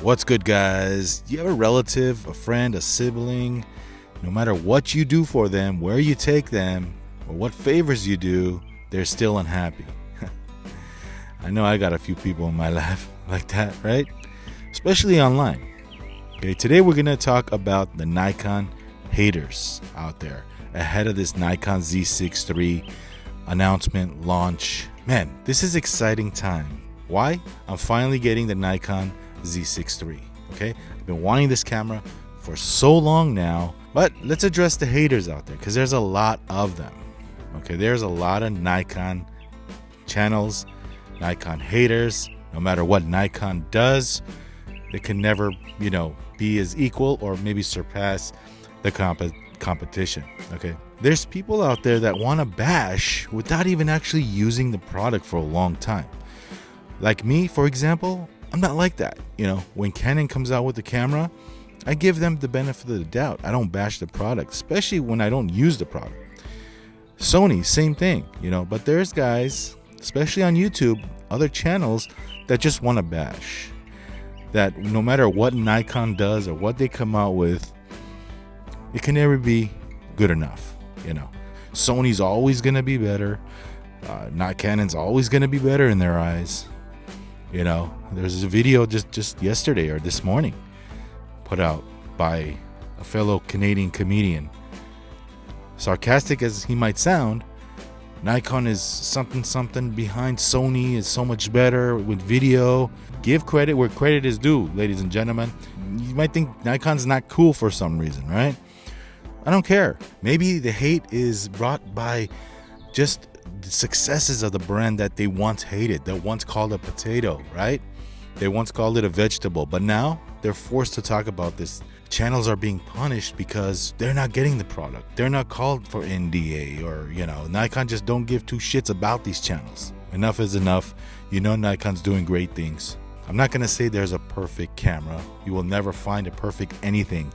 What's good, guys? Do you have a relative, a friend, a sibling? No matter what you do for them, where you take them, or what favors you do, they're still unhappy. I know I got a few people in my life like that, right? Especially online. Okay, today we're going to talk about the Nikon haters out there ahead of this Nikon Z6III announcement launch. Man, this is exciting time. Why? I'm finally getting the Nikon Z6III. Okay, I've been wanting this camera for so long now, but let's address the haters out there because there's a lot of them. Okay, there's a lot of Nikon channels, Nikon haters. No matter what Nikon does, it can never, be as equal or maybe surpass the competition. Okay, there's people out there that want to bash without even actually using the product for a long time. Like me, for example, I'm not like that. When Canon comes out with the camera, I give them the benefit of the doubt. I don't bash the product, especially when I don't use the product. Sony, same thing, but there's guys, especially on YouTube, other channels that just want to bash. That no matter what Nikon does or what they come out with, it can never be good enough. Sony's always going to be better. Not Canon's always going to be better in their eyes. There's a video just yesterday or this morning put out by a fellow Canadian comedian. Sarcastic as he might sound, Nikon is something behind Sony, is so much better with video. Give credit where credit is due, ladies and gentlemen. You might think Nikon's not cool for some reason, right? I don't care. Maybe the hate is brought by just the successes of the brand that they once hated, that once called a potato, right? They once called it a vegetable, but now they're forced to talk about this. Channels are being punished because they're not getting the product. They're not called for NDA or, Nikon just don't give two shits about these channels. Enough is enough. Nikon's doing great things. I'm not going to say there's a perfect camera. You will never find a perfect anything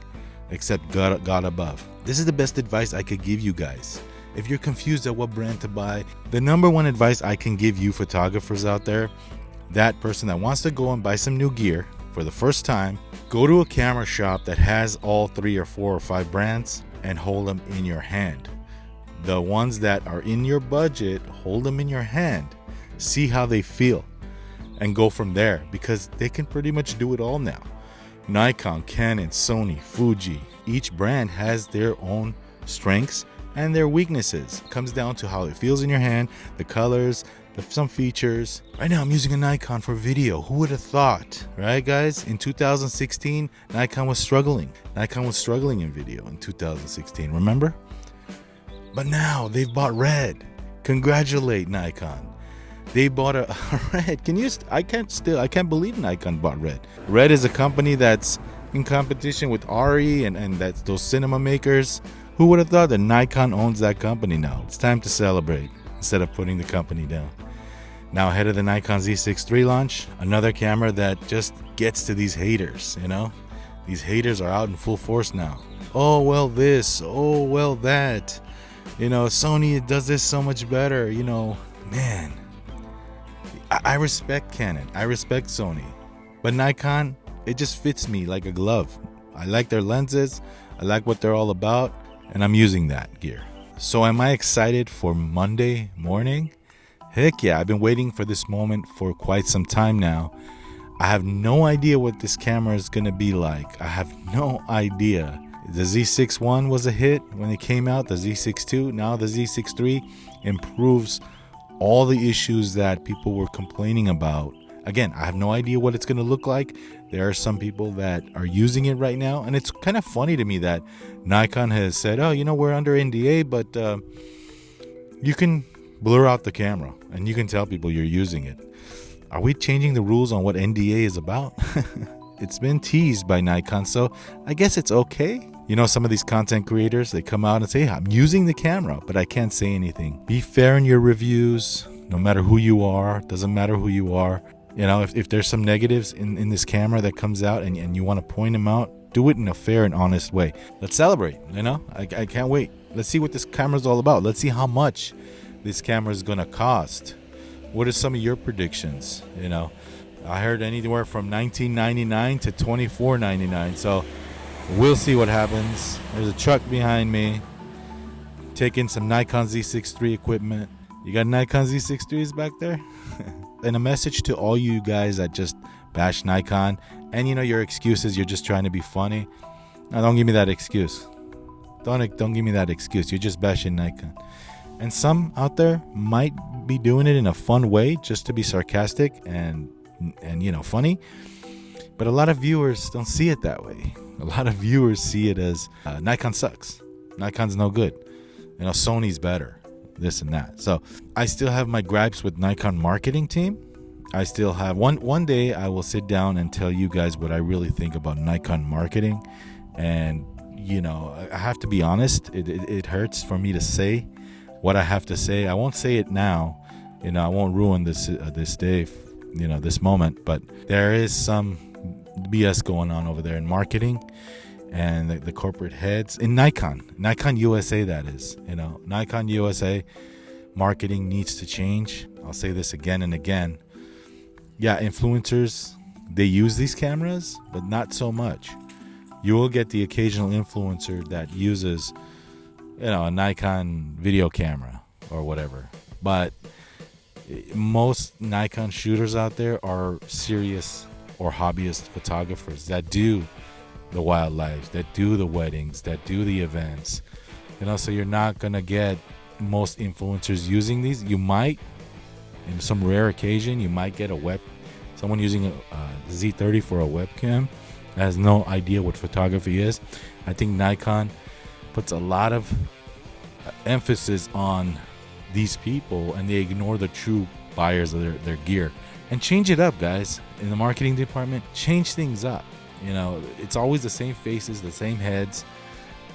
except God above. This is the best advice I could give you guys. If you're confused at what brand to buy, the number one advice I can give you photographers out there, that person that wants to go and buy some new gear for the first time, go to a camera shop that has all 3 or 4 or 5 brands and hold them in your hand. The ones that are in your budget, hold them in your hand. See how they feel and go from there because they can pretty much do it all now. Nikon, Canon, Sony, Fuji, each brand has their own strengths and their weaknesses. It comes down to how it feels in your hand, the colors, some features. Right now I'm using a Nikon for video. Who would have thought, right guys? In 2016, Nikon was struggling. Nikon was struggling in video in 2016, remember? But now they've bought Red. Congratulate Nikon. They bought a Red. I can't believe Nikon bought Red. Red is a company that's in competition with RE and that's those cinema makers. Who would have thought that Nikon owns that company now? It's time to celebrate instead of putting the company down. Now ahead of the Nikon Z6III launch, another camera that just gets to these haters, These haters are out in full force now. Oh, well this, oh, well that. Sony does this so much better, Man, I respect Canon. I respect Sony. But Nikon, it just fits me like a glove. I like their lenses. I like what they're all about. And I'm using that gear. So am I excited for Monday morning? Heck yeah, I've been waiting for this moment for quite some time now. I have no idea what this camera is going to be like. I have no idea. The Z6I was a hit when it came out. The Z6II, now the Z6III improves all the issues that people were complaining about. Again, I have no idea what it's going to look like. There are some people that are using it right now. And it's kind of funny to me that Nikon has said, we're under NDA, but you can blur out the camera and you can tell people you're using it. Are we changing the rules on what NDA is about? It's been teased by Nikon, so I guess it's okay. Some of these content creators, they come out and say, I'm using the camera, but I can't say anything. Be fair in your reviews, no matter who you are. Doesn't matter who you are. If there's some negatives in this camera that comes out and you want to point them out, do it in a fair and honest way. Let's celebrate, I can't wait. Let's see what this camera is all about. Let's see how much this camera is going to cost. What are some of your predictions? I heard anywhere from $19.99 to $24.99. So we'll see what happens. There's a truck behind me taking some Nikon Z6III equipment. You got Nikon Z6IIIs back there? And a message to all you guys that just bash Nikon, and your excuses, you're just trying to be funny. Now, don't give me that excuse. Don't give me that excuse. You're just bashing Nikon. And some out there might be doing it in a fun way, just to be sarcastic and funny. But a lot of viewers don't see it that way. A lot of viewers see it as Nikon sucks. Nikon's no good. Sony's better. This and that. So I still have my gripes with Nikon marketing team. I still have one day I will sit down and tell you guys what I really think about Nikon marketing. And I have to be honest, it hurts for me to say what I have to say. I won't say it now. I won't ruin this day, this moment, but there is some BS going on over there in marketing and the corporate heads in Nikon USA, that is. Nikon USA marketing needs to change. I'll say this again and again. Yeah, influencers, they use these cameras, but not so much. You will get the occasional influencer that uses, a Nikon video camera or whatever. But most Nikon shooters out there are serious or hobbyist photographers that do the wildlife, that do the weddings, that do the events. So you're not going to get most influencers using these. You might, in some rare occasion, you might get someone using a Z30 for a webcam that has no idea what photography is. I think Nikon puts a lot of emphasis on these people, and they ignore the true buyers of their gear. And change it up, guys. In the marketing department, change things up. It's always the same faces, the same heads.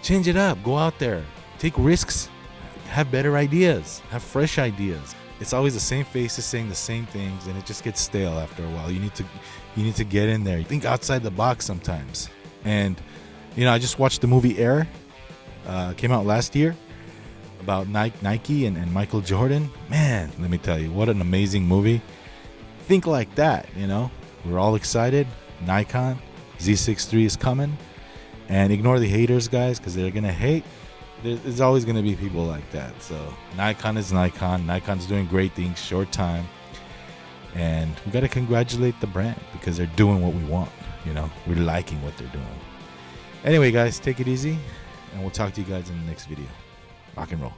Change it up. Go out there. Take risks. Have better ideas. Have fresh ideas. It's always the same faces saying the same things, and it just gets stale after a while. You need to get in there. Think outside the box sometimes. And I just watched the movie Air. Came out last year about Nike and Michael Jordan. Man, let me tell you, what an amazing movie. Think like that. We're all excited. Nikon Z6III is coming. And ignore the haters, guys, because they're gonna hate. There's always going to be people like that. So Nikon is Nikon. Nikon's doing great things, short time. And we got to congratulate the brand because they're doing what we want. We're liking what they're doing. Anyway, guys, take it easy. And we'll talk to you guys in the next video. Rock and roll.